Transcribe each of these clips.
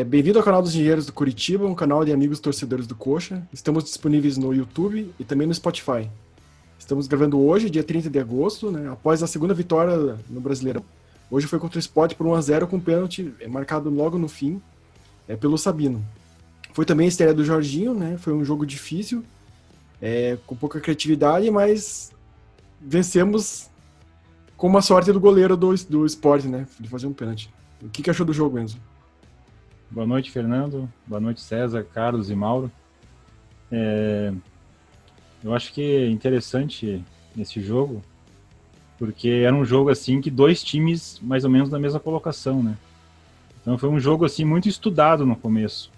Bem-vindo ao canal dos Engenheiros do Curitiba, um canal de amigos torcedores do Coxa. Estamos disponíveis no YouTube e também no Spotify. Estamos gravando hoje, dia 30 de agosto, né, após a segunda vitória no Brasileirão. Hoje foi contra o Sport por 1-0 com pênalti marcado logo no fim pelo Sabino. Foi também a estreia do Jorginho, né, foi um jogo difícil, com pouca criatividade, mas vencemos com uma sorte do goleiro do Sport, né, de fazer um pênalti. O que achou do jogo, Enzo? Boa noite, Fernando. Boa noite, César, Carlos e Mauro. Eu acho que é interessante esse jogo, porque era um jogo assim que dois times mais ou menos na mesma colocação, né? Então foi um jogo assim muito estudado no começo,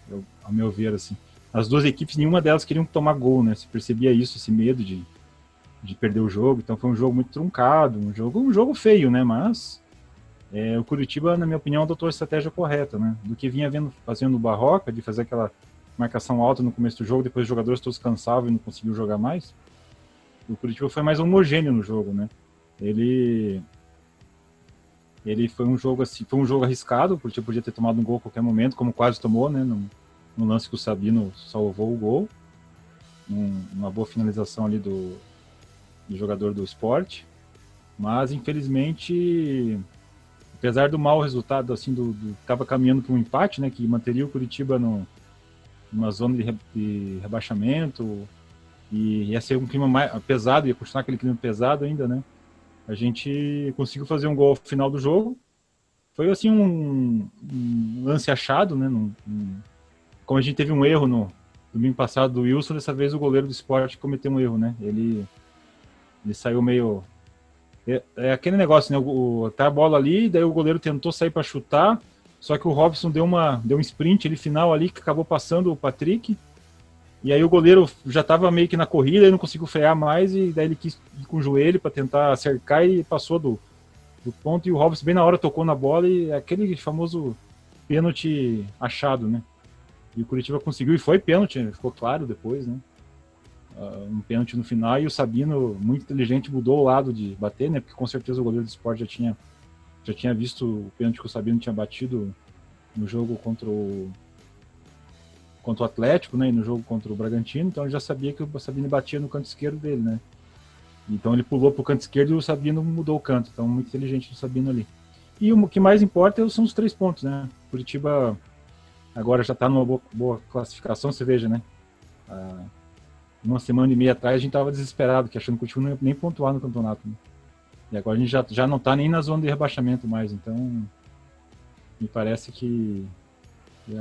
ao meu ver assim. As duas equipes, nenhuma delas queriam tomar gol, né? Se percebia isso, esse medo de perder o jogo. Então foi um jogo muito truncado, um jogo feio, né? Mas o Curitiba, na minha opinião, adotou a estratégia correta, né? Do que vinha fazendo o Barroca, de fazer aquela marcação alta no começo do jogo, depois os jogadores todos cansavam e não conseguiam jogar mais. O Curitiba foi mais homogêneo no jogo, né? Ele foi um jogo assim, foi um jogo arriscado, o Curitiba podia ter tomado um gol a qualquer momento, como quase tomou, né? No lance que o Sabino salvou o gol, uma boa finalização ali do jogador do Sport, mas infelizmente, apesar do mau resultado, assim, tava caminhando para um empate, né, que manteria o Curitiba numa zona de rebaixamento, e ia ser um clima mais pesado, ia continuar aquele clima pesado ainda, né? A gente conseguiu fazer um gol ao final do jogo. Foi assim um lance achado, né? Como a gente teve um erro no domingo passado do Wilson, dessa vez o goleiro do Sport cometeu um erro, né? Ele saiu meio... É aquele negócio, né? Tá a bola ali, daí o goleiro tentou sair para chutar, só que o Robson deu um sprint ali final ali, que acabou passando o Patrick, e aí o goleiro já estava meio que na corrida, ele não conseguiu frear mais, e daí ele quis ir com o joelho para tentar cercar e passou do ponto, e o Robson bem na hora tocou na bola, e aquele famoso pênalti achado, né? E o Curitiba conseguiu, e foi pênalti, ficou claro depois, né? Um pênalti no final, e o Sabino, muito inteligente, mudou o lado de bater, né? Porque com certeza o goleiro do Sport já tinha visto o pênalti que o Sabino tinha batido no jogo contra o Atlético, né? E no jogo contra o Bragantino, então ele já sabia que o Sabino batia no canto esquerdo dele, né? Então ele pulou pro canto esquerdo e o Sabino mudou o canto, então muito inteligente o Sabino ali. E o que mais importa são os 3 pontos, né? Curitiba agora já está numa boa classificação, você veja, né? Uma semana e meia atrás a gente estava desesperado, que achando que o time não ia nem pontuar no campeonato. Né? E agora a gente já não está nem na zona de rebaixamento mais, então me parece que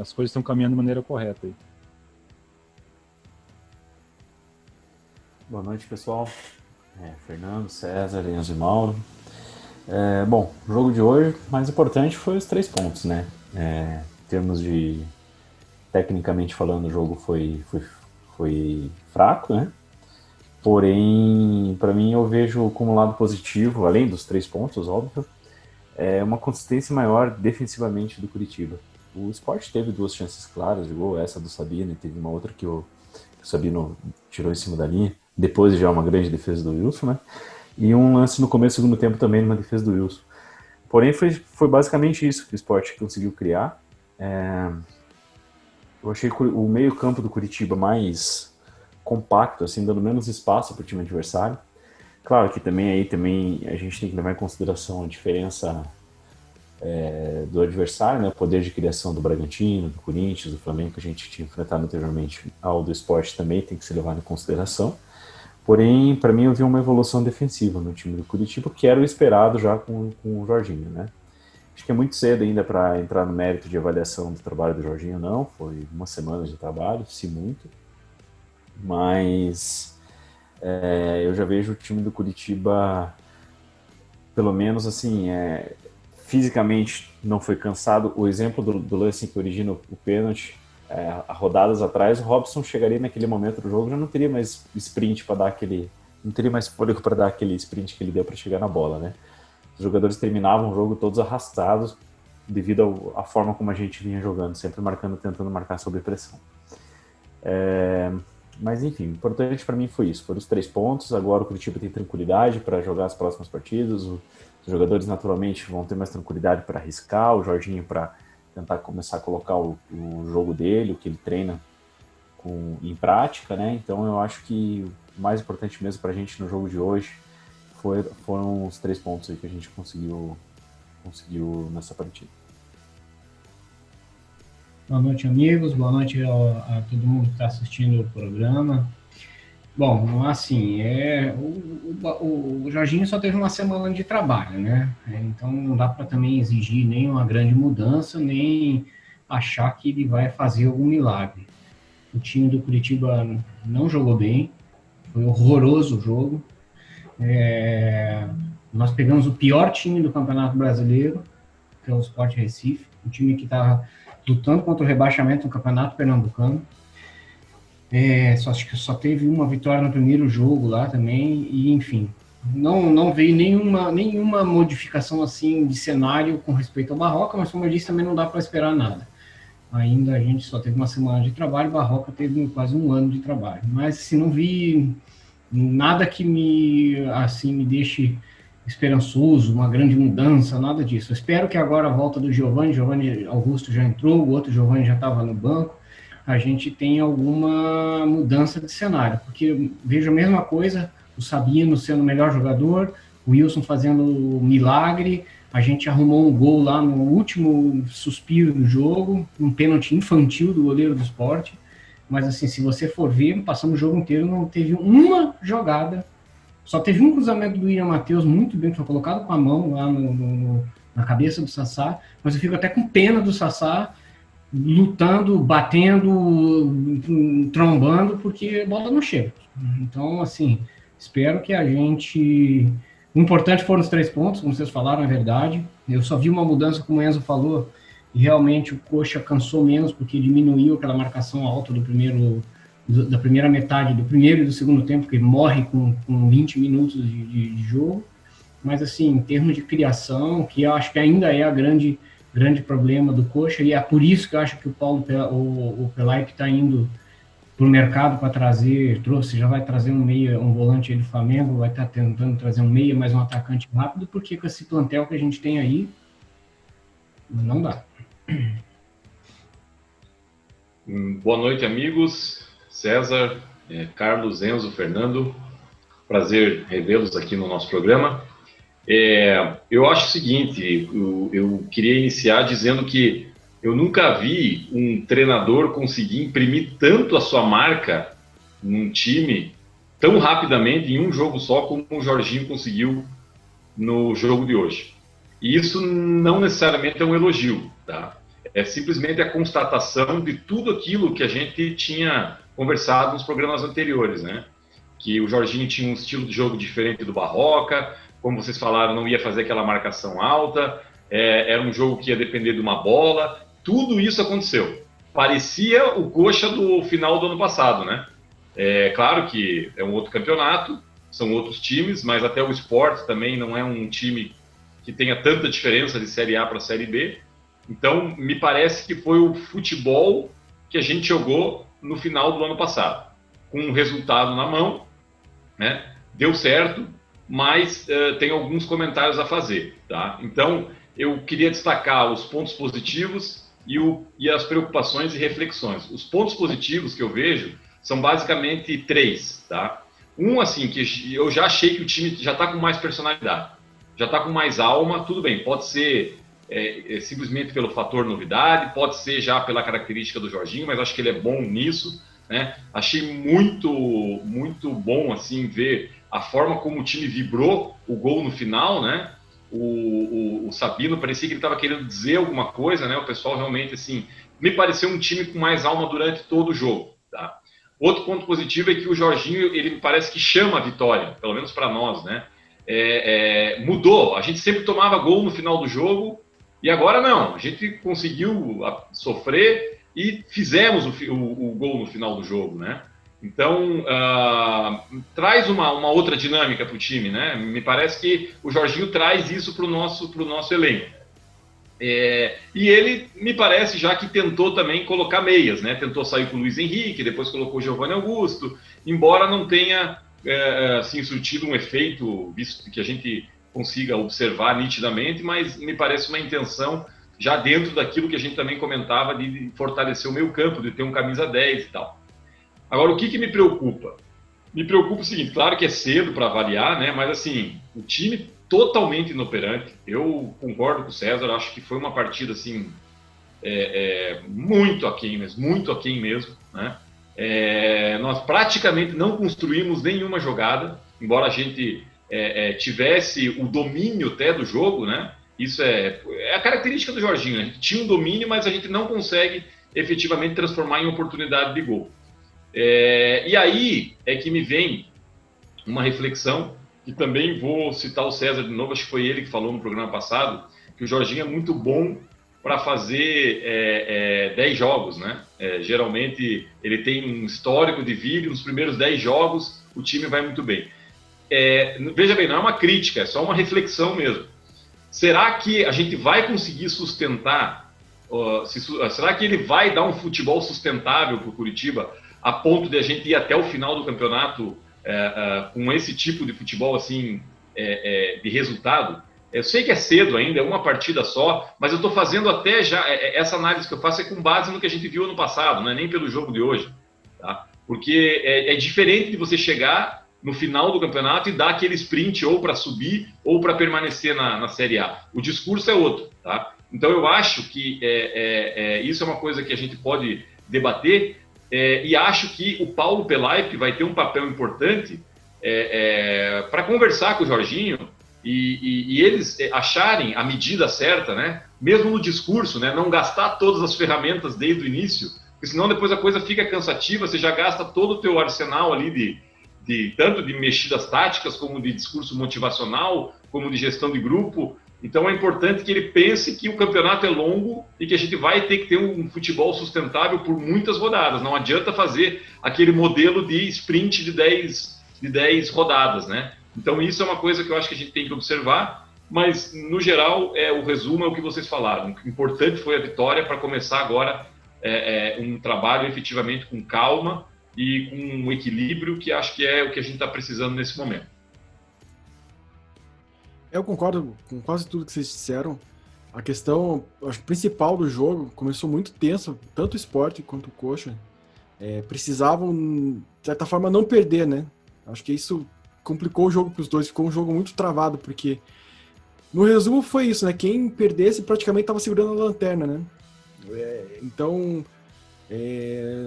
as coisas estão caminhando de maneira correta. Aí. Boa noite, pessoal. Fernando, César, Enzo e Mauro. Bom, o jogo de hoje, o mais importante foi os 3 pontos, né? Em termos de, tecnicamente falando, o jogo foi fraco, né? Porém, para mim, eu vejo como lado positivo, além dos 3 pontos, óbvio, uma consistência maior defensivamente do Curitiba. O Sport teve 2 chances claras de gol, essa do Sabino, e teve uma outra que o Sabino tirou em cima da linha, depois já uma grande defesa do Wilson, né? E um lance no começo do segundo tempo também, numa defesa do Wilson. Porém, foi basicamente isso que o Sport conseguiu criar. Eu achei o meio campo do Curitiba mais compacto, assim, dando menos espaço para o time adversário. Claro que também a gente tem que levar em consideração a diferença do adversário, né? O poder de criação do Bragantino, do Corinthians, do Flamengo, que a gente tinha enfrentado anteriormente, ao do Sport também tem que ser levado em consideração. Porém, para mim, eu vi uma evolução defensiva no time do Curitiba, que era o esperado já com o Jorginho, né? Acho que é muito cedo ainda para entrar no mérito de avaliação do trabalho do Jorginho, não. Foi uma semana de trabalho, se muito. Mas eu já vejo o time do Curitiba, pelo menos assim, fisicamente não foi cansado. O exemplo do lance que origina o pênalti, rodadas atrás, o Robson chegaria naquele momento do jogo, já não teria mais sprint para dar aquele... Não teria mais fôlego para dar aquele sprint que ele deu para chegar na bola, né? Os jogadores terminavam o jogo todos arrastados devido à forma como a gente vinha jogando, sempre tentando marcar sob pressão. Mas enfim, o importante para mim foi isso, foram os 3 pontos. Agora o Curitiba tem tranquilidade para jogar as próximas partidas, os jogadores naturalmente vão ter mais tranquilidade para arriscar, o Jorginho para tentar começar a colocar o jogo dele, o que ele treina em prática, né? Então eu acho que o mais importante mesmo para a gente no jogo de hoje foram os 3 pontos aí que a gente conseguiu nessa partida. Boa noite, amigos. Boa noite a todo mundo que está assistindo o programa. Bom, assim, o Jorginho só teve uma semana de trabalho, né? Então não dá para também exigir nem uma grande mudança, nem achar que ele vai fazer algum milagre. O time do Curitiba não jogou bem, foi horroroso o jogo. Nós pegamos o pior time do Campeonato Brasileiro, que é o Sport Recife, um time que está lutando contra o rebaixamento no Campeonato Pernambucano. Acho que só teve uma vitória no primeiro jogo lá também, e enfim, não veio nenhuma modificação assim de cenário com respeito ao Barroca, mas como eu disse, também não dá para esperar nada. Ainda a gente só teve uma semana de trabalho, Barroca teve quase um ano de trabalho, mas assim, não vi nada que me deixe esperançoso, uma grande mudança, nada disso. Eu espero que agora a volta do Giovani Augusto já entrou, o outro Giovani já estava no banco, a gente tem alguma mudança de cenário, porque vejo a mesma coisa, o Sabino sendo o melhor jogador, o Wilson fazendo milagre, a gente arrumou um gol lá no último suspiro do jogo, um pênalti infantil do goleiro do Sport, mas assim, se você for ver, passamos o jogo inteiro, não teve uma jogada, só teve um cruzamento do William Matheus, muito bem, que foi colocado com a mão lá na cabeça do Sassá, mas eu fico até com pena do Sassá, lutando, batendo, trombando, porque a bola não chega. Então, assim, espero que a gente... O importante foram os 3 pontos, como vocês falaram, é verdade. Eu só vi uma mudança, como o Enzo falou, e realmente o Coxa cansou menos, porque diminuiu aquela marcação alta da primeira metade, do primeiro e do segundo tempo, que morre com 20 minutos de jogo. Mas, assim, em termos de criação, que eu acho que ainda é a grande problema do Coxa, e é por isso que eu acho que o Pelaipe está indo para o mercado para já vai trazer um volante aí do Flamengo, vai estar tentando trazer um meia, mais um atacante rápido, porque com esse plantel que a gente tem aí, não dá. Boa noite, amigos. César, Carlos, Enzo, Fernando, prazer revê-los aqui no nosso programa. Eu acho o seguinte, eu queria iniciar dizendo que eu nunca vi um treinador conseguir imprimir tanto a sua marca num time tão rapidamente, em um jogo só, como o Jorginho conseguiu no jogo de hoje. E isso não necessariamente é um elogio, tá? É simplesmente a constatação de tudo aquilo que a gente tinha conversado nos programas anteriores, né? Que o Jorginho tinha um estilo de jogo diferente do Barroca, como vocês falaram, não ia fazer aquela marcação alta, era um jogo que ia depender de uma bola, tudo isso aconteceu. Parecia o Coxa do final do ano passado, né? Claro que é um outro campeonato, são outros times, mas até o Sport também não é um time que tenha tanta diferença de Série A para Série B. Então, me parece que foi o futebol que a gente jogou no final do ano passado, com um resultado na mão, né? Deu certo, mas tem alguns comentários a fazer, tá? Então, eu queria destacar os pontos positivos e as preocupações e reflexões. Os pontos positivos que eu vejo são basicamente 3, tá? Um, assim, que eu já achei que o time já está com mais personalidade, já está com mais alma, tudo bem, pode ser simplesmente pelo fator novidade, pode ser já pela característica do Jorginho, mas acho que ele é bom nisso, né? Achei muito, muito bom, assim, ver a forma como o time vibrou o gol no final, né? O Sabino parecia que ele estava querendo dizer alguma coisa, né? O pessoal realmente, assim, me pareceu um time com mais alma durante todo o jogo, tá? Outro ponto positivo é que o Jorginho, ele me parece que chama a vitória, pelo menos para nós, né? Mudou, a gente sempre tomava gol no final do jogo e agora não, a gente conseguiu sofrer e fizemos o gol no final do jogo, né? Então, traz uma outra dinâmica para o time, né? Me parece que o Jorginho traz isso para o nosso elenco. E ele, me parece, já que tentou também colocar meias, né? Tentou sair com o Luiz Henrique, depois colocou o Giovani Augusto, embora não tenha assim, surtido um efeito, visto que a gente consiga observar nitidamente, mas me parece uma intenção já dentro daquilo que a gente também comentava de fortalecer o meio campo, de ter um camisa 10 e tal. Agora, o que me preocupa? Me preocupa o seguinte, claro que é cedo para avaliar, né? Mas assim, o time totalmente inoperante. Eu concordo com o César, acho que foi uma partida assim, muito aquém, mas muito aquém mesmo, né? Nós praticamente não construímos nenhuma jogada, embora a gente tivesse o domínio até do jogo, né? Isso é a característica do Jorginho, né? A gente tinha um domínio, mas a gente não consegue efetivamente transformar em oportunidade de gol. E aí é que me vem uma reflexão, que também vou citar o César de novo, acho que foi ele que falou no programa passado, que o Jorginho é muito bom para fazer 10 jogos, né? Geralmente ele tem um histórico de vídeo, nos primeiros 10 jogos o time vai muito bem. Veja bem, não é uma crítica, é só uma reflexão mesmo. Será que a gente vai conseguir sustentar, será que ele vai dar um futebol sustentável para o Curitiba, a ponto de a gente ir até o final do campeonato com esse tipo de futebol assim, de resultado? Eu sei que é cedo ainda, é uma partida só, mas eu estou fazendo até já, essa análise que eu faço é com base no que a gente viu ano passado, não é nem pelo jogo de hoje, tá? Porque é diferente de você chegar no final do campeonato e dar aquele sprint ou para subir ou para permanecer na Série A. O discurso é outro, tá? Então eu acho que isso é uma coisa que a gente pode debater, e acho que o Paulo Pelaipe vai ter um papel importante para conversar com o Jorginho e eles acharem a medida certa, né? Mesmo no discurso, né? Não gastar todas as ferramentas desde o início, porque senão depois a coisa fica cansativa, você já gasta todo o teu arsenal ali tanto de mexidas táticas, como de discurso motivacional, como de gestão de grupo. Então é importante que ele pense que o campeonato é longo e que a gente vai ter que ter um futebol sustentável por muitas rodadas. Não adianta fazer aquele modelo de sprint de 10 rodadas, né? Então isso é uma coisa que eu acho que a gente tem que observar, mas no geral o resumo é o que vocês falaram. O importante foi a vitória para começar agora um trabalho efetivamente com calma e com um equilíbrio, que acho que é o que a gente está precisando nesse momento. Eu concordo com quase tudo que vocês disseram. A questão, acho que principal do jogo, começou muito tenso, tanto o Sport quanto o Coxa. Precisavam, de certa forma, não perder, né? Acho que isso complicou o jogo para os dois, ficou um jogo muito travado, porque no resumo foi isso, né? Quem perdesse praticamente estava segurando a lanterna, né? Então,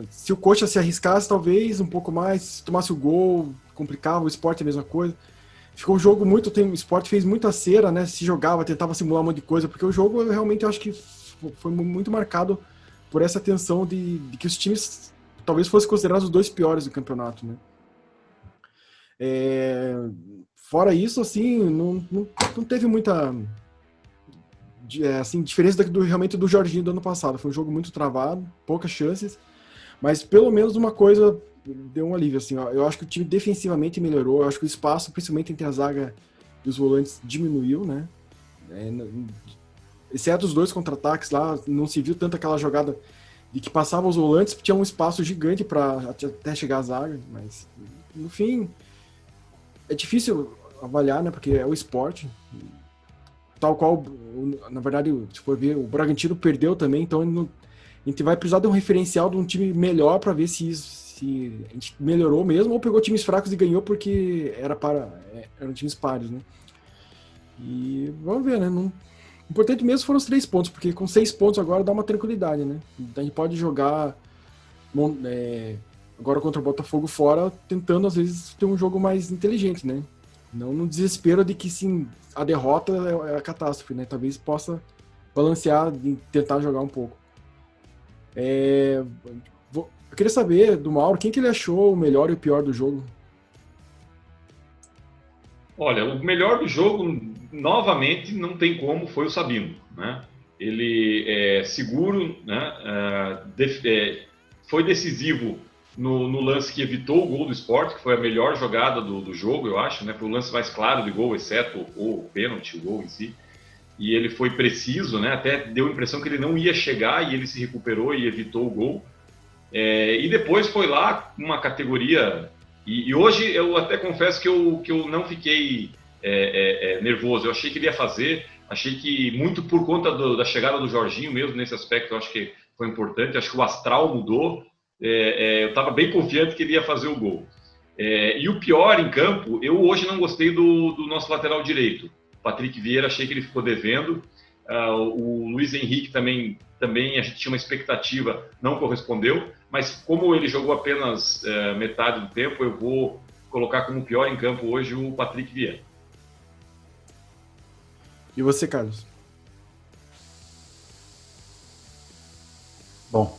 se o Coxa se arriscasse, talvez, um pouco mais, se tomasse o gol, complicava, o Sport é a mesma coisa. Ficou um jogo muito... O Sport fez muita cera, né? Se jogava, tentava simular um monte de coisa, porque o jogo, realmente, eu acho que foi muito marcado por essa tensão de que os times talvez fossem considerados os dois piores do campeonato, né? Fora isso, assim, não teve muita assim, diferença realmente do Jorginho do ano passado. Foi um jogo muito travado, poucas chances, mas pelo menos uma coisa deu um alívio, assim, ó. Eu acho que o time defensivamente melhorou, eu acho que o espaço, principalmente entre a zaga e os volantes, diminuiu, né? Exceto os dois contra-ataques lá, não se viu tanto aquela jogada de que passava os volantes, tinha um espaço gigante para até chegar à zaga, mas no fim é difícil avaliar, né? Porque é o esporte, tal qual, na verdade, se for ver, o Bragantino perdeu também, então a gente vai precisar de um referencial de um time melhor para ver se a gente melhorou mesmo ou pegou times fracos e ganhou porque eram times pares, né? E vamos ver, né? O importante mesmo foram os 3 pontos, porque com 6 pontos agora dá uma tranquilidade, né? A gente pode jogar agora contra o Botafogo fora, tentando às vezes ter um jogo mais inteligente, né? Não no desespero de que sim, a derrota é a catástrofe, né? Talvez possa balancear e tentar jogar um pouco. Eu queria saber do Mauro, quem que ele achou o melhor e o pior do jogo? Olha, o melhor do jogo, novamente, não tem como, foi o Sabino, né? Ele é seguro, né? Foi decisivo no lance que evitou o gol do Sport, que foi a melhor jogada do jogo, eu acho, né? Foi o lance mais claro de gol, exceto o pênalti, o gol em si. E ele foi preciso, né? Até deu a impressão que ele não ia chegar e ele se recuperou e evitou o gol. E depois foi lá uma categoria... E hoje eu até confesso que eu não fiquei nervoso. Eu achei que ele ia fazer. Achei que muito por conta da chegada do Jorginho mesmo, nesse aspecto, eu acho que foi importante. Acho que o astral mudou. Eu estava bem confiante que ele ia fazer o gol. E o pior em campo, eu hoje não gostei do nosso lateral direito. O Patrick Vieira, achei que ele ficou devendo. O Luiz Henrique também a gente tinha uma expectativa, não correspondeu. Mas como ele jogou apenas metade do tempo, eu vou colocar como pior em campo hoje o Patrick Vieira. E você, Carlos? Bom,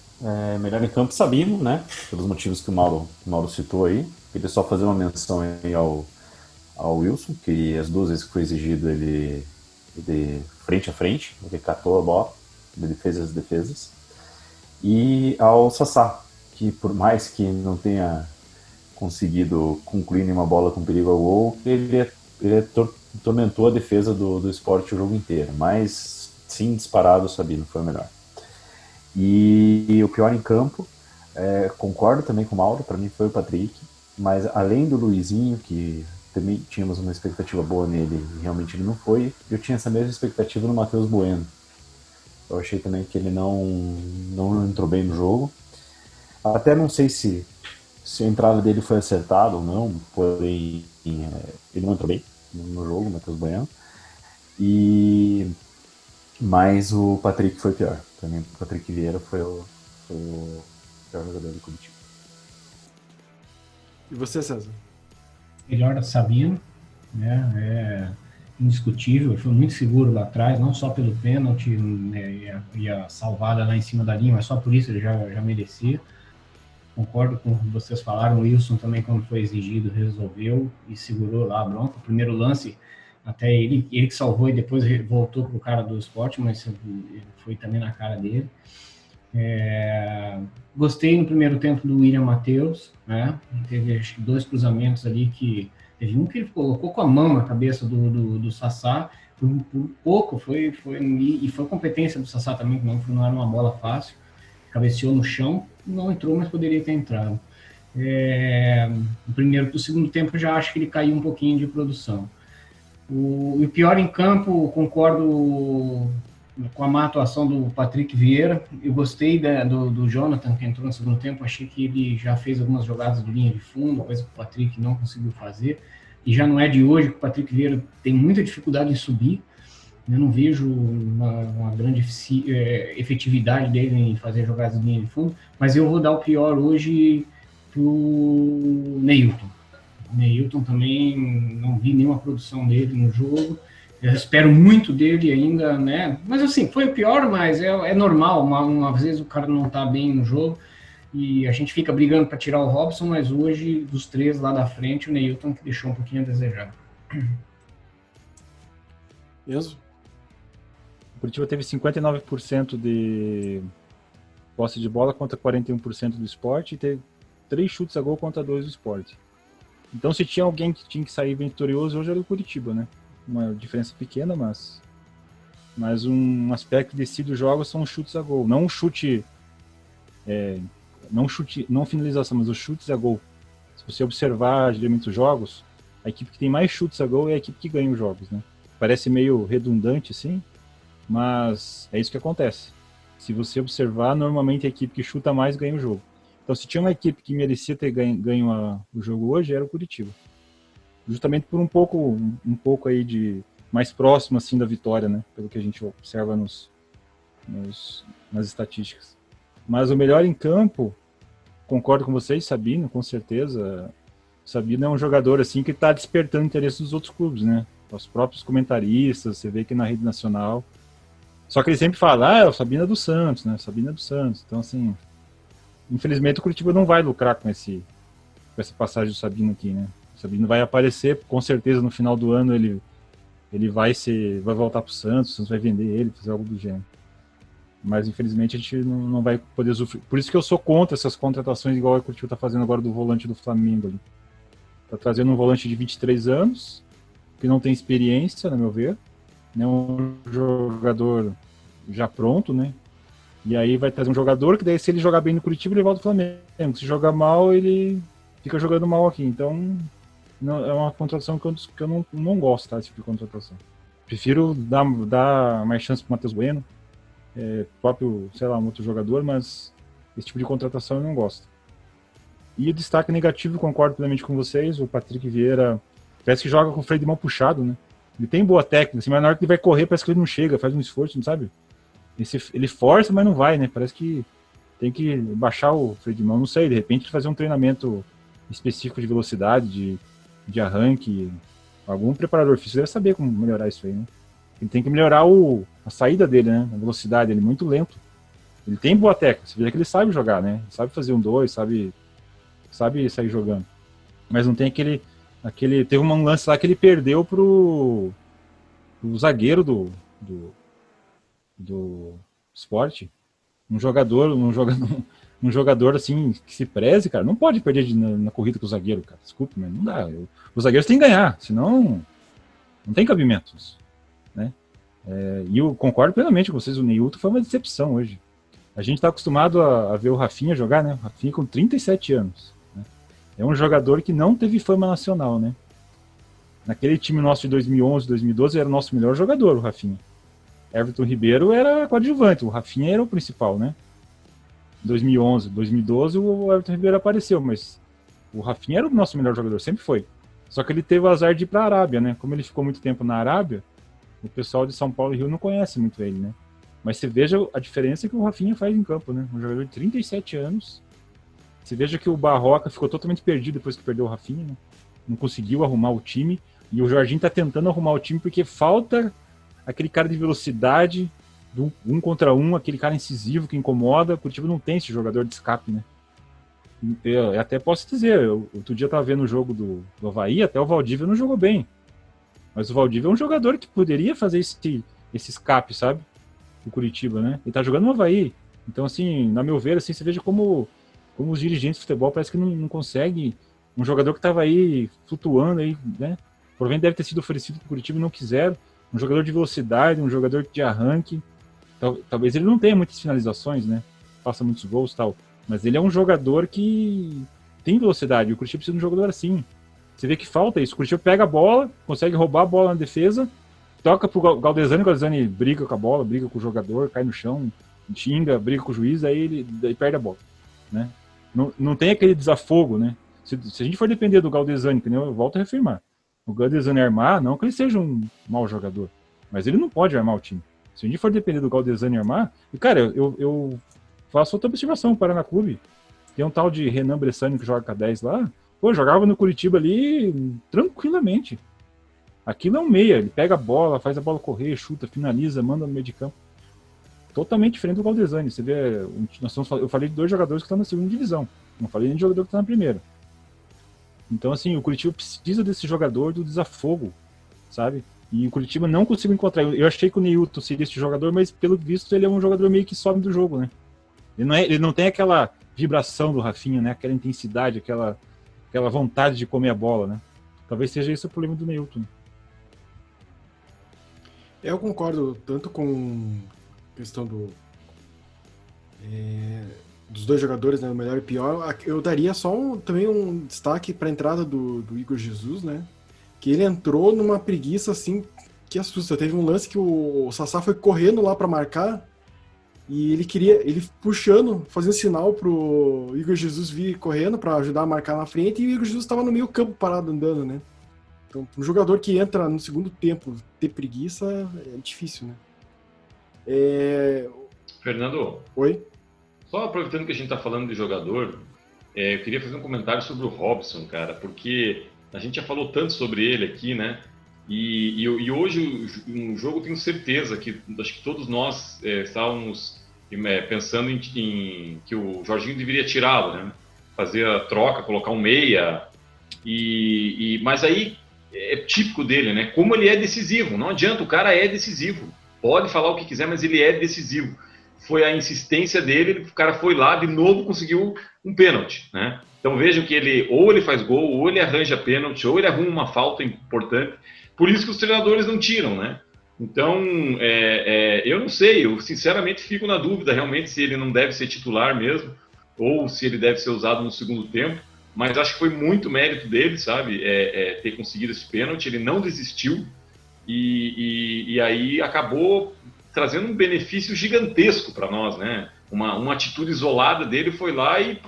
melhor em campo Sabino, né? Pelos motivos que o Mauro citou aí. Queria só fazer uma menção aí ao Wilson, que as 2 vezes que foi exigido ele frente a frente, ele catou a bola, ele fez as defesas. E ao Sassá, que por mais que não tenha conseguido concluir nenhuma bola com perigo ao gol, ele tormentou a defesa do Sport o jogo inteiro, mas sim, disparado o Sabino foi o melhor. E o pior em campo, concordo também com o Mauro, para mim foi o Patrick, mas além do Luizinho, que também tínhamos uma expectativa boa nele e realmente ele não foi, eu tinha essa mesma expectativa no Matheus Bueno. Eu achei também que ele não entrou bem no jogo. Até não sei se a entrada dele foi acertada ou não, porém ele não entrou bem no jogo, o Matheus Bueno. Mas o Patrick foi pior. Para mim, o Patrick Vieira foi o pior jogador do Curitiba. E você, César? Melhor Sabino, né? É indiscutível, foi muito seguro lá atrás, não só pelo pênalti, né, e a salvada lá em cima da linha, mas só por isso ele já merecia. Concordo com o que vocês falaram, o Wilson também, quando foi exigido, resolveu e segurou lá a bronca. O primeiro lance, até ele que salvou e depois voltou para o cara do Sport, mas foi também na cara dele. Gostei no primeiro tempo do William Matheus, né? Teve acho que 2 cruzamentos ali que teve um que ele colocou com a mão na cabeça do Sassá, por pouco foi competência do Sassá também, que não era uma bola fácil, cabeceou no chão, não entrou, mas poderia ter entrado. O segundo tempo eu já acho que ele caiu um pouquinho de produção. O pior em campo, concordo com a má atuação do Patrick Vieira. Eu gostei do Jonathan, que entrou no segundo tempo. Achei que ele já fez algumas jogadas de linha de fundo, coisa que o Patrick não conseguiu fazer. E já não é de hoje que o Patrick Vieira tem muita dificuldade em subir. Eu não vejo uma grande efetividade dele em fazer jogadas de linha de fundo. Mas eu vou dar o pior hoje para o Neilton. O Neilton também não vi nenhuma produção dele no jogo. Eu espero muito dele ainda, né? Mas assim, foi o pior, mas é normal. Uma vez o cara não tá bem no jogo e a gente fica brigando para tirar o Robson, mas hoje, dos 3 lá da frente, o Neilton que deixou um pouquinho a desejar. Enzo? O Curitiba teve 59% de posse de bola contra 41% do Sport e teve 3 chutes a gol contra 2 do Sport. Então, se tinha alguém que tinha que sair vitorioso, hoje era o Curitiba, né? Uma diferença pequena, mas um aspecto que decide os jogos são os chutes a gol. Não não finalização, mas os chutes a gol. Se você observar geralmente os jogos, a equipe que tem mais chutes a gol é a equipe que ganha os jogos, né? Parece meio redundante, assim, mas é isso que acontece. Se você observar, normalmente a equipe que chuta mais ganha o jogo. Então, se tinha uma equipe que merecia ter ganho o jogo hoje, era o Curitiba. Justamente por um pouco aí de mais próximo assim da vitória, né? Pelo que a gente observa nas estatísticas. Mas o melhor em campo, concordo com vocês, Sabino, com certeza. Sabino é um jogador assim que está despertando o interesse dos outros clubes, né? Os próprios comentaristas, você vê que na rede nacional. Só que ele sempre fala, o Sabino é do Santos, né? Sabino é do Santos. Então, assim, infelizmente o Curitiba não vai lucrar com essa passagem do Sabino aqui, né? O Sabino vai aparecer, com certeza no final do ano ele vai voltar pro Santos, o Santos vai vender ele, fazer algo do gênero. Mas infelizmente a gente não vai poder usufruir. Por isso que eu sou contra essas contratações igual o Curitiba tá fazendo agora do volante do Flamengo ali. Tá trazendo um volante de 23 anos, que não tem experiência, no meu ver. É um jogador já pronto, né? E aí vai trazer um jogador que daí se ele jogar bem no Curitiba ele volta pro Flamengo. Se jogar mal, ele fica jogando mal aqui. Então... Não, é uma contratação que eu não gosto, tá? Esse tipo de contratação. Prefiro dar mais chance pro Matheus Bueno, próprio, sei lá, um outro jogador, mas esse tipo de contratação eu não gosto. E o destaque negativo, concordo plenamente com vocês, o Patrick Vieira parece que joga com o freio de mão puxado, né? Ele tem boa técnica, assim, mas na hora que ele vai correr parece que ele não chega, faz um esforço, não sabe? Ele força, mas não vai, né? Parece que tem que baixar o freio de mão, não sei, de repente fazer um treinamento específico de velocidade, de arranque. Algum preparador físico deve saber como melhorar isso aí, né? Ele tem que melhorar a saída dele, né? A velocidade, ele é muito lento. Ele tem boa técnica, você vê que ele sabe jogar, né? Ele sabe fazer 1-2, sabe sair jogando. Mas não tem aquele teve um lance lá que ele perdeu pro zagueiro do Sport. Um jogador assim que se preze, cara, não pode perder na corrida com o zagueiro, cara. Desculpe, mas não dá. Os zagueiros têm que ganhar, senão não tem cabimento isso, né? E eu concordo plenamente com vocês, o Neilton foi uma decepção hoje. A gente está acostumado a ver o Rafinha jogar, né? O Rafinha com 37 anos. Né? É um jogador que não teve fama nacional, né? Naquele time nosso de 2011, 2012, era o nosso melhor jogador, o Rafinha. Everton Ribeiro era coadjuvante, o Rafinha era o principal, né? 2011, 2012, o Everton Ribeiro apareceu, mas o Rafinha era o nosso melhor jogador, sempre foi. Só que ele teve o azar de ir para a Arábia, né? Como ele ficou muito tempo na Arábia, o pessoal de São Paulo e Rio não conhece muito ele, né? Mas você veja a diferença que o Rafinha faz em campo, né? Um jogador de 37 anos. Você veja que o Barroca ficou totalmente perdido depois que perdeu o Rafinha, né? Não conseguiu arrumar o time. E o Jorginho tá tentando arrumar o time porque falta aquele cara de velocidade, do 1 contra 1, aquele cara incisivo que incomoda. O Curitiba não tem esse jogador de escape, né? Eu até posso dizer, outro dia eu tava vendo o jogo do Avaí, até o Valdívia não jogou bem. Mas o Valdívia é um jogador que poderia fazer esse escape, sabe? O Curitiba, né? Ele tá jogando no Avaí. Então, assim, na meu ver, assim, você veja como os dirigentes de futebol parece que não conseguem. Um jogador que tava aí flutuando aí, né? Provavelmente deve ter sido oferecido pro Curitiba e não quiseram. Um jogador de velocidade, um jogador de arranque. Talvez ele não tenha muitas finalizações, né? Faça muitos gols e tal. Mas ele é um jogador que tem velocidade. O Curitiba precisa de um jogador assim. Você vê que falta isso. O Curitiba pega a bola, consegue roubar a bola na defesa, toca pro Galdesani, o Galdesani briga com a bola, briga com o jogador, cai no chão, xinga, briga com o juiz, aí ele perde a bola, né? Não tem aquele desafogo, né? Se a gente for depender do Galdesani, que nem eu volto a reafirmar, o Galdesani armar, não que ele seja um mau jogador, mas ele não pode armar o time. Se a gente for depender do Galdesani armar, e cara, eu faço outra observação, o Paraná Clube, tem um tal de Renan Bressani que joga com a 10 lá, pô, jogava no Curitiba ali tranquilamente. Aquilo é um meia, ele pega a bola, faz a bola correr, chuta, finaliza, manda no meio de campo. Totalmente diferente do Galdesani. Você vê, eu falei de 2 jogadores que estão na segunda divisão, não falei nem de jogador que está na primeira. Então, assim, o Curitiba precisa desse jogador do desafogo, sabe? E o Curitiba não conseguiu encontrar. Eu achei que o Neilton seria esse jogador, mas pelo visto ele é um jogador meio que some do jogo, né? Ele não tem aquela vibração do Rafinha, né? Aquela intensidade, aquela vontade de comer a bola, né? Talvez seja esse o problema do Neilton. Eu concordo tanto com a questão dos 2 jogadores, né, o melhor e pior. Eu daria só também um destaque para a entrada do Igor Jesus, né? Que ele entrou numa preguiça assim que assusta. Teve um lance que o Sassá foi correndo lá para marcar e ele puxando, fazendo sinal pro Igor Jesus vir correndo para ajudar a marcar na frente, e o Igor Jesus estava no meio campo parado andando, né? Então, um jogador que entra no segundo tempo ter preguiça é difícil, né? Fernando, Oi? só aproveitando que a gente está falando de jogador, eu queria fazer um comentário sobre o Robson, cara, porque a gente já falou tanto sobre ele aqui, né? E hoje, um jogo, tenho certeza que acho que todos nós estávamos pensando em que o Jorginho deveria tirá-lo, né? Fazer a troca, colocar um meia. Mas aí é típico dele, né? Como ele é decisivo. Não adianta, o cara é decisivo. Pode falar o que quiser, mas ele é decisivo. Foi a insistência dele, o cara foi lá, de novo conseguiu um pênalti, né? Então vejam que ele faz gol, ou ele arranja pênalti, ou ele arruma uma falta importante. Por isso que os treinadores não tiram, né? Então, eu não sei, eu sinceramente fico na dúvida realmente se ele não deve ser titular mesmo, ou se ele deve ser usado no segundo tempo, mas acho que foi muito mérito dele, sabe, ter conseguido esse pênalti, ele não desistiu, e aí acabou trazendo um benefício gigantesco para nós, né? Uma atitude isolada dele foi lá e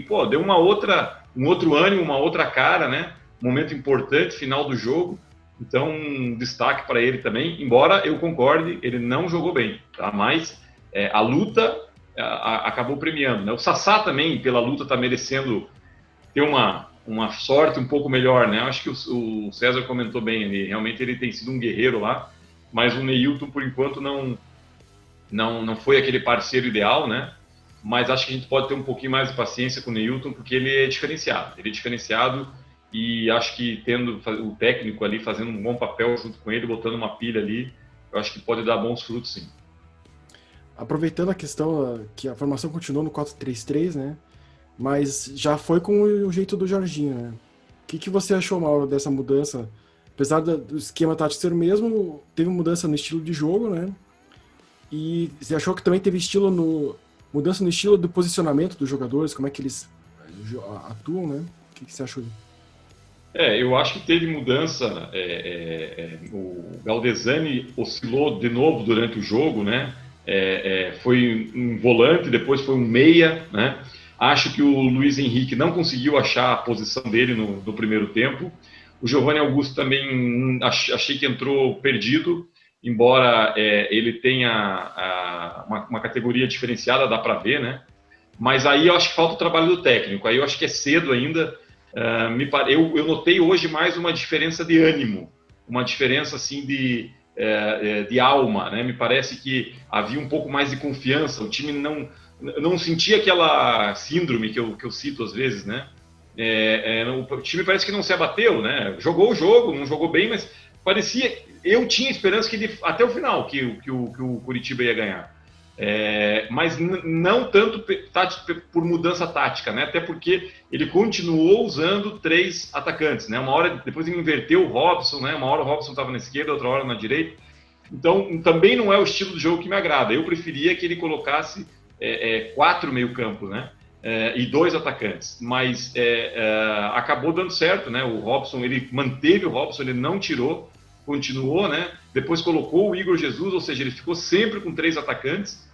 pô, deu um outro ânimo, uma outra cara, né? Momento importante, final do jogo. Então, um destaque para ele também, embora eu concorde, ele não jogou bem, tá? Mas a luta acabou premiando, né? O Sassá também, pela luta, está merecendo ter uma sorte um pouco melhor, né? Acho que o César comentou bem, realmente ele tem sido um guerreiro lá, mas o Neilton, por enquanto, não foi aquele parceiro ideal, né? Mas acho que a gente pode ter um pouquinho mais de paciência com o Neilton, porque ele é diferenciado. Ele é diferenciado e acho que tendo o técnico ali fazendo um bom papel junto com ele, botando uma pilha ali, eu acho que pode dar bons frutos, sim. Aproveitando a questão que a formação continuou no 4-3-3, né? Mas já foi com o jeito do Jorginho, né? O que você achou, Mauro, dessa mudança? Apesar do esquema tático ser o mesmo, teve mudança no estilo de jogo, né? E você achou que também teve mudança no estilo do posicionamento dos jogadores, como é que eles atuam, né? O que você achou? Eu acho que teve mudança. O Galdesani oscilou de novo durante o jogo, né? Foi um volante, depois foi um meia, né? Acho que o Luiz Henrique não conseguiu achar a posição dele no primeiro tempo. O Giovanni Augusto também achei que entrou perdido, embora ele tenha uma categoria diferenciada, dá para ver, né? Mas aí eu acho que falta o trabalho do técnico. Aí eu acho que é cedo ainda. Eu notei hoje mais uma diferença de ânimo, uma diferença assim de alma, né? Me parece que havia um pouco mais de confiança. O time não sentia aquela síndrome que eu cito às vezes, né? O time parece que não se abateu, né? Jogou o jogo, não jogou bem, mas parecia. Eu tinha esperança que até o final que o Curitiba ia ganhar. Mas não tanto por mudança tática, né? Até porque ele continuou usando 3 atacantes, né? Uma hora depois ele inverteu o Robson, né? Uma hora o Robson estava na esquerda, outra hora na direita. Então também não é o estilo do jogo que me agrada. Eu preferia que ele colocasse 4 meio-campo, né? E 2 atacantes. Mas acabou dando certo, né? O Robson, ele manteve o Robson, ele não tirou, continuou, né? Depois colocou o Igor Jesus, ou seja, ele ficou sempre com 3 atacantes.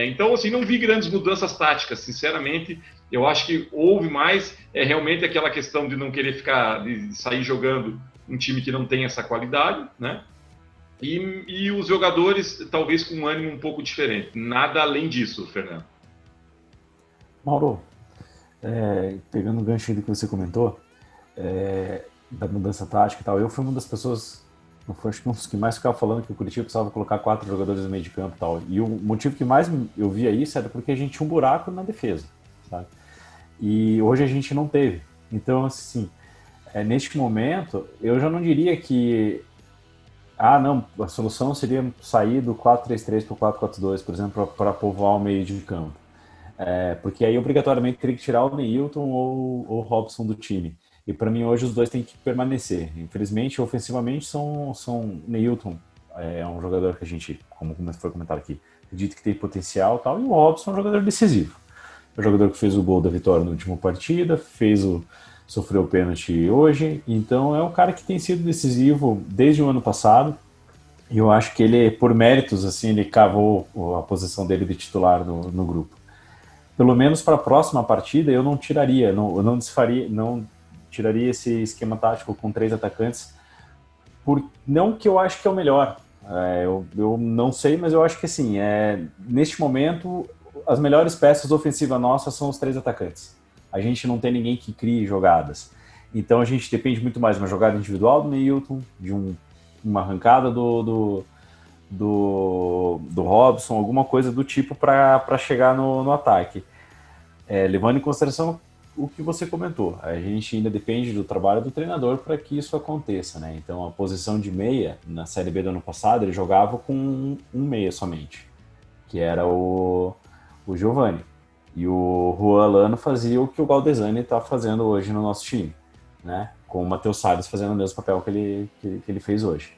Então, assim, não vi grandes mudanças táticas, sinceramente. Eu acho que houve mais realmente aquela questão de não querer de sair jogando um time que não tem essa qualidade, né? E os jogadores talvez com um ânimo um pouco diferente. Nada além disso, Fernando. Mauro, pegando o gancho do que você comentou, da mudança tática e tal, eu fui uma das pessoas, acho que um dos que mais ficava falando que o Curitiba precisava colocar 4 jogadores no meio de campo e tal. E o motivo que mais eu via isso era porque a gente tinha um buraco na defesa, sabe? E hoje a gente não teve. Então, assim, neste momento, eu já não diria que não, a solução seria sair do 4-3-3 para o 4-4-2, por exemplo, para povoar o meio de campo. Porque aí obrigatoriamente teria que tirar o Neilton ou o Robson do time. E para mim hoje os dois têm que permanecer. Infelizmente, ofensivamente, são Neilton é um jogador que a gente, como foi comentado aqui, acredita que tem potencial e tal, e o Robson é um jogador decisivo. É o jogador que fez o gol da vitória na última partida, sofreu o pênalti hoje, então é um cara que tem sido decisivo desde o ano passado, e eu acho que ele, por méritos, assim, ele cavou a posição dele de titular no grupo. Pelo menos para a próxima partida, eu não tiraria, não tiraria esse esquema tático com 3 atacantes, não que eu acho que é o melhor, eu não sei, mas eu acho que assim, neste momento, as melhores peças ofensivas nossas são os 3 atacantes. A gente não tem ninguém que crie jogadas. Então a gente depende muito mais de uma jogada individual do Neilton, de uma arrancada do Robson, alguma coisa do tipo para chegar no ataque. Levando em consideração o que você comentou, a gente ainda depende do trabalho do treinador para que isso aconteça, né? Então a posição de meia, na Série B do ano passado, ele jogava com um meia somente, que era o Giovanni. E o Juan Lano fazia o que o Galdesani está fazendo hoje no nosso time, né? Com o Matheus Salles fazendo o mesmo papel que ele fez hoje.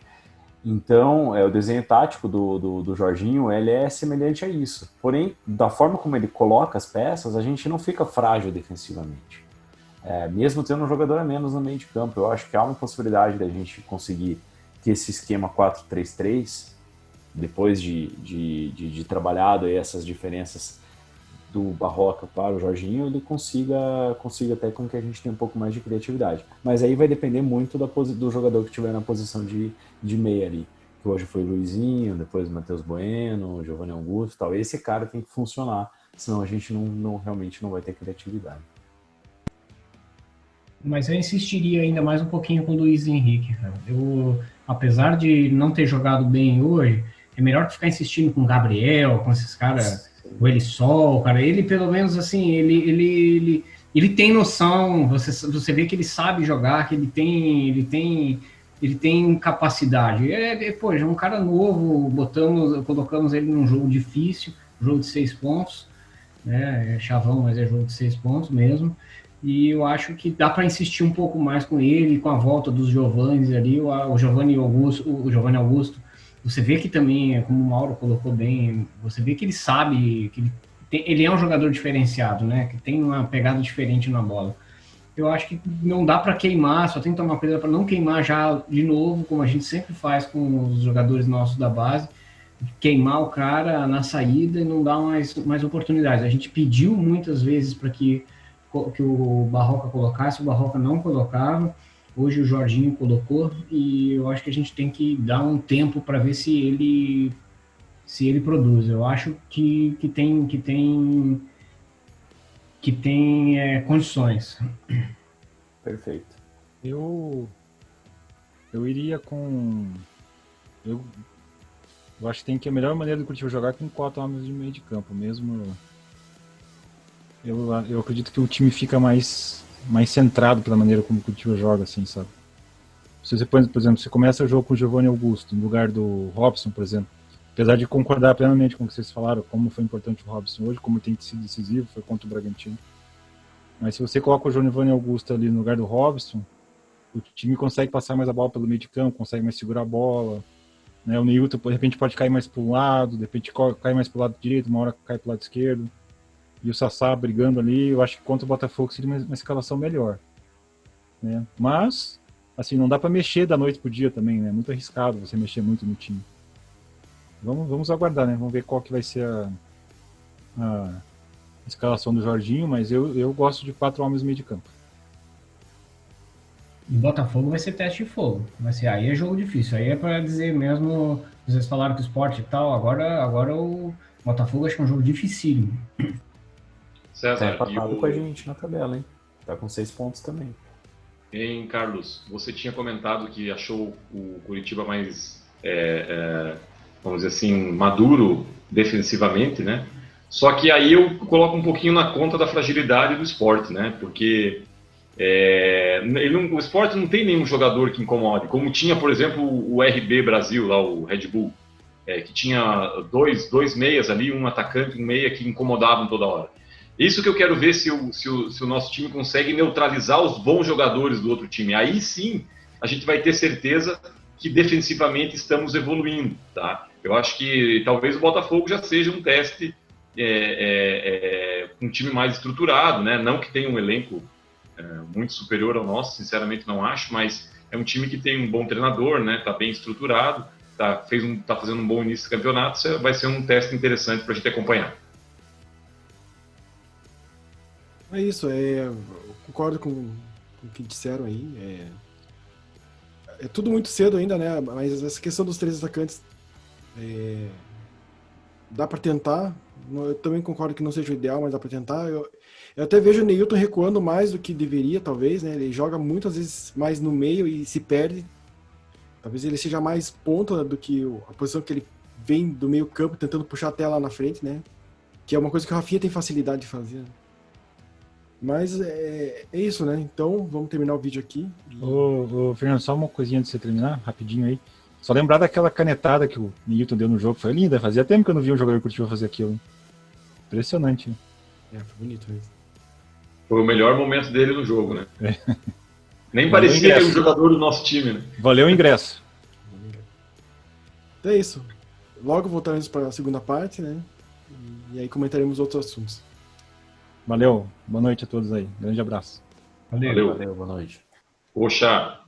Então, o desenho tático do Jorginho, ele é semelhante a isso. Porém, da forma como ele coloca as peças, a gente não fica frágil defensivamente. Mesmo tendo um jogador a menos no meio de campo, eu acho que há uma possibilidade da gente conseguir que esse esquema 4-3-3, depois de trabalhado aí essas diferenças do Barroca para o Jorginho, ele consiga até com que a gente tenha um pouco mais de criatividade. Mas aí vai depender muito do jogador que estiver na posição de meia ali. Que hoje foi o Luizinho, depois o Matheus Bueno, o Giovanni Augusto e tal. Esse cara tem que funcionar, senão a gente realmente não vai ter criatividade. Mas eu insistiria ainda mais um pouquinho com o Luiz Henrique, cara. Apesar de não ter jogado bem hoje, é melhor que ficar insistindo com o Gabriel, com esses caras, o Elisol, cara. Ele, pelo menos, assim, ele tem noção, você vê que ele sabe jogar, que ele tem capacidade. Pô, é um cara novo, colocamos ele num jogo difícil, jogo de 6 pontos, né? É chavão, mas é jogo de 6 pontos mesmo. E eu acho que dá para insistir um pouco mais com ele, com a volta dos Giovannis ali, o Giovanni Augusto. Você vê que também, como o Mauro colocou bem, você vê que ele sabe, que ele é um jogador diferenciado, né? Que tem uma pegada diferente na bola. Eu acho que não dá para queimar, só tem que tomar cuidado para não queimar já de novo, como a gente sempre faz com os jogadores nossos da base, queimar o cara na saída e não dar mais oportunidades. A gente pediu muitas vezes para que o Barroca colocasse, o Barroca não colocava, hoje o Jorginho colocou, e eu acho que a gente tem que dar um tempo para ver se ele produz. Eu acho que tem condições. Perfeito. Eu iria com... Eu acho que a melhor maneira do Curitiba jogar é com 4 homens de meio de campo, mesmo... Eu acredito que o time fica mais centrado pela maneira como o Curitiba joga, assim, sabe? Se você põe, por exemplo, você começa o jogo com o Giovanni Augusto, no lugar do Robson, por exemplo, apesar de concordar plenamente com o que vocês falaram, como foi importante o Robson hoje, como tem sido decisivo, foi contra o Bragantino. Mas se você coloca o Giovanni Augusto ali no lugar do Robson, o time consegue passar mais a bola pelo meio de campo, consegue mais segurar a bola, né? O Neilton, de repente, pode cair mais para um lado, de repente cai mais para o lado direito, uma hora cai para o lado esquerdo. E o Sassá brigando ali, eu acho que contra o Botafogo seria uma escalação melhor, né? Mas, assim, não dá para mexer da noite pro dia também, né? Muito arriscado você mexer muito no time. Vamos aguardar, né? Vamos ver qual que vai ser a escalação do Jorginho, mas eu gosto de 4 homens no meio de campo. E Botafogo vai ser teste de fogo. Aí é jogo difícil. Aí é para dizer mesmo, vocês falaram que o Sport e tal, agora o Botafogo acho que é um jogo dificílimo. César, Tá empatado com a gente na tabela, hein? Tá com 6 pontos também. Hein, Carlos, você tinha comentado que achou o Curitiba mais, vamos dizer assim, maduro defensivamente, né? Só que aí eu coloco um pouquinho na conta da fragilidade do Sport, né? Porque o Sport não tem nenhum jogador que incomode, como tinha, por exemplo, o RB Brasil, lá o Red Bull, que tinha dois meias ali, um atacante e um meia que incomodavam toda hora. Isso que eu quero ver se o nosso time consegue neutralizar os bons jogadores do outro time. Aí sim a gente vai ter certeza que defensivamente estamos evoluindo, tá? Eu acho que talvez o Botafogo já seja um teste um time mais estruturado, né? Não que tenha um elenco muito superior ao nosso, sinceramente não acho, mas é um time que tem um bom treinador, né? Tá bem estruturado, tá fazendo um bom início de campeonato, vai ser um teste interessante para a gente acompanhar. É isso, eu concordo com o que disseram aí. É tudo muito cedo ainda, né? Mas essa questão dos 3 atacantes dá para tentar. Eu também concordo que não seja o ideal, mas dá para tentar. Eu até vejo o Neilton recuando mais do que deveria, talvez, né? Ele joga muitas vezes mais no meio e se perde. Talvez ele seja mais ponta do que a posição que ele vem do meio campo, tentando puxar até lá na frente, né? Que é uma coisa que o Rafinha tem facilidade de fazer. Mas é isso, né? Então, vamos terminar o vídeo aqui. Ô, Fernando, só uma coisinha antes de você terminar, rapidinho aí. Só lembrar daquela canetada que o Newton deu no jogo, foi linda, fazia tempo que eu não vi um jogador Curitiba fazer aquilo. Hein? Impressionante. Hein? Foi bonito mesmo. Foi o melhor momento dele no jogo, né? Nem Valeu parecia um jogador do nosso time, né? Valeu o ingresso. Então é isso. Logo voltaremos para a segunda parte, né? E aí comentaremos outros assuntos. Valeu, boa noite a todos aí. Grande abraço. Valeu. Boa noite. Poxa,